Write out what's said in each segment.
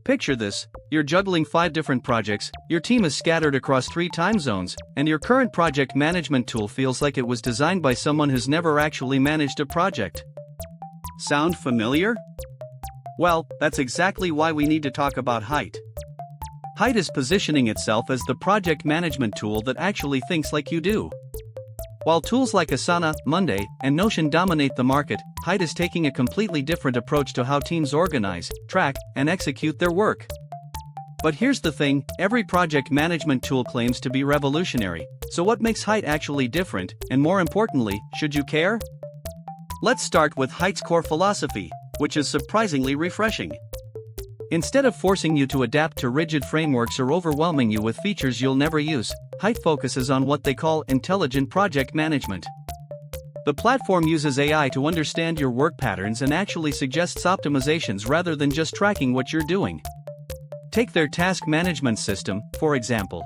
Picture this: you're juggling 5 different projects, your team is scattered across 3 time zones, and your current project management tool feels like it was designed by someone who's never actually managed a project. Sound familiar? Well, that's exactly why we need to talk about Height. Height is positioning itself as the project management tool that actually thinks like you do. While tools like Asana, Monday, and Notion dominate the market, Height is taking a completely different approach to how teams organize, track, and execute their work. But here's the thing: every project management tool claims to be revolutionary. So what makes Height actually different, and more importantly, should you care? Let's start with Height's core philosophy, which is surprisingly refreshing. Instead of forcing you to adapt to rigid frameworks or overwhelming you with features you'll never use, Height focuses on what they call intelligent project management. The platform uses AI to understand your work patterns and actually suggests optimizations rather than just tracking what you're doing. Take their task management system, for example.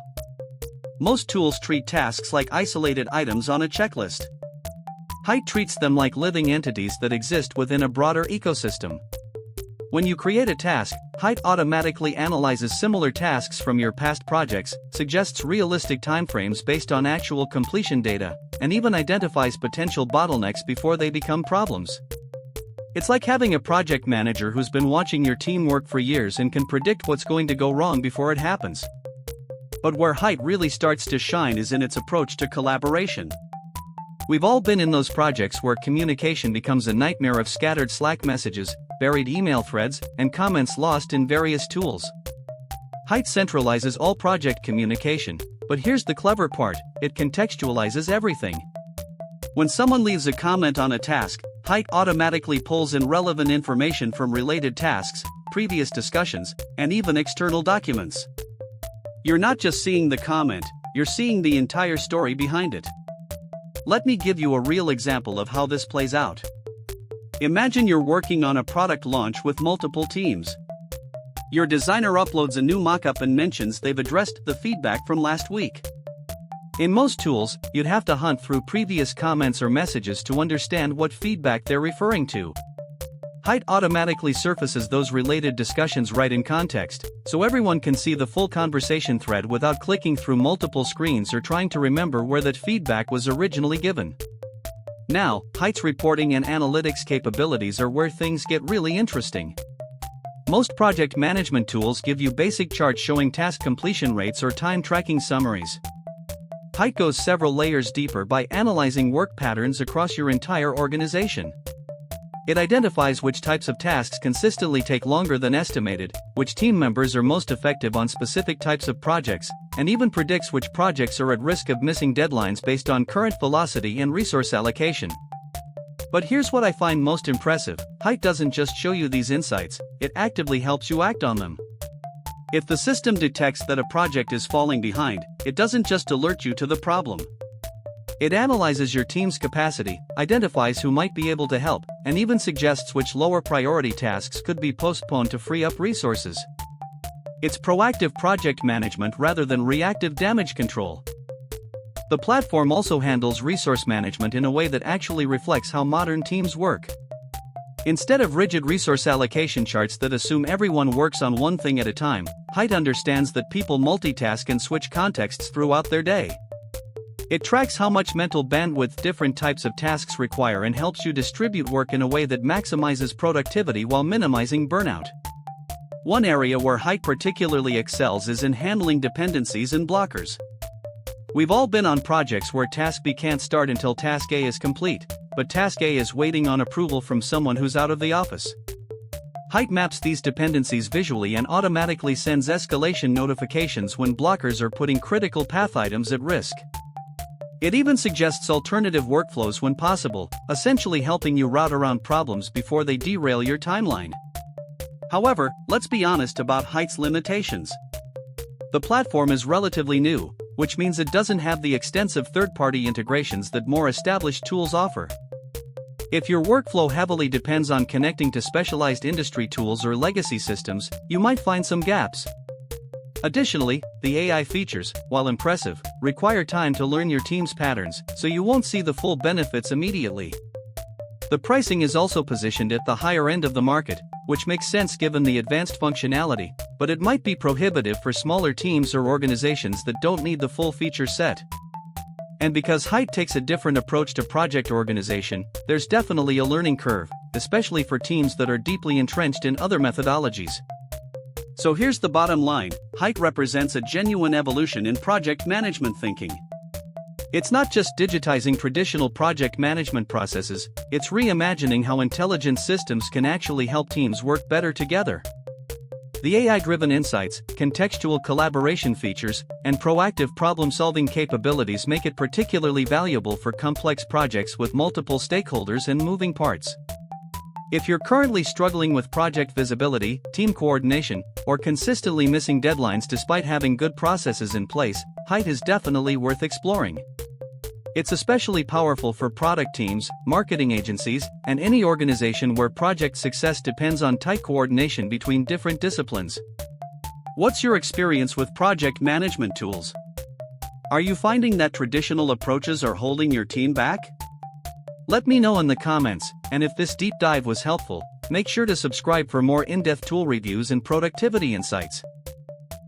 Most tools treat tasks like isolated items on a checklist. Height treats them like living entities that exist within a broader ecosystem. When you create a task, Height automatically analyzes similar tasks from your past projects, suggests realistic timeframes based on actual completion data, and even identifies potential bottlenecks before they become problems. It's like having a project manager who's been watching your team work for years and can predict what's going to go wrong before it happens. But where Height really starts to shine is in its approach to collaboration. We've all been in those projects where communication becomes a nightmare of scattered Slack messages, buried email threads, and comments lost in various tools. Height centralizes all project communication, but here's the clever part: it contextualizes everything. When someone leaves a comment on a task, Height automatically pulls in relevant information from related tasks, previous discussions, and even external documents. You're not just seeing the comment, you're seeing the entire story behind it. Let me give you a real example of how this plays out. Imagine you're working on a product launch with multiple teams. Your designer uploads a new mockup and mentions they've addressed the feedback from last week. In most tools, you'd have to hunt through previous comments or messages to understand what feedback they're referring to. Height automatically surfaces those related discussions right in context, so everyone can see the full conversation thread without clicking through multiple screens or trying to remember where that feedback was originally given. Now, Height's reporting and analytics capabilities are where things get really interesting. Most project management tools give you basic charts showing task completion rates or time tracking summaries. Height goes several layers deeper by analyzing work patterns across your entire organization. It identifies which types of tasks consistently take longer than estimated, which team members are most effective on specific types of projects, and even predicts which projects are at risk of missing deadlines based on current velocity and resource allocation. But here's what I find most impressive: Height doesn't just show you these insights, it actively helps you act on them. If the system detects that a project is falling behind, it doesn't just alert you to the problem. It analyzes your team's capacity, identifies who might be able to help, and even suggests which lower priority tasks could be postponed to free up resources. It's proactive project management rather than reactive damage control. The platform also handles resource management in a way that actually reflects how modern teams work. Instead of rigid resource allocation charts that assume everyone works on one thing at a time, Height understands that people multitask and switch contexts throughout their day. It tracks how much mental bandwidth different types of tasks require and helps you distribute work in a way that maximizes productivity while minimizing burnout. One area where Height particularly excels is in handling dependencies and blockers. We've all been on projects where Task B can't start until Task A is complete, but Task A is waiting on approval from someone who's out of the office. Height maps these dependencies visually and automatically sends escalation notifications when blockers are putting critical path items at risk. It even suggests alternative workflows when possible, essentially helping you route around problems before they derail your timeline. However, let's be honest about Height's limitations. The platform is relatively new, which means it doesn't have the extensive third-party integrations that more established tools offer. If your workflow heavily depends on connecting to specialized industry tools or legacy systems, you might find some gaps. Additionally, the AI features, while impressive, require time to learn your team's patterns, so you won't see the full benefits immediately. The pricing is also positioned at the higher end of the market, which makes sense given the advanced functionality, but it might be prohibitive for smaller teams or organizations that don't need the full feature set. And because height takes a different approach to project organization, there's definitely a learning curve, especially for teams that are deeply entrenched in other methodologies. So here's the bottom line: height represents a genuine evolution in project management thinking. It's not just digitizing traditional project management processes, it's reimagining how intelligent systems can actually help teams work better together. The AI-driven insights, contextual collaboration features, and proactive problem-solving capabilities make it particularly valuable for complex projects with multiple stakeholders and moving parts. If you're currently struggling with project visibility, team coordination, or consistently missing deadlines despite having good processes in place, height is definitely worth exploring. It's especially powerful for product teams, marketing agencies, and any organization where project success depends on tight coordination between different disciplines. What's your experience with project management tools? Are you finding that traditional approaches are holding your team back? Let me know in the comments, and if this deep dive was helpful, make sure to subscribe for more in-depth tool reviews and productivity insights.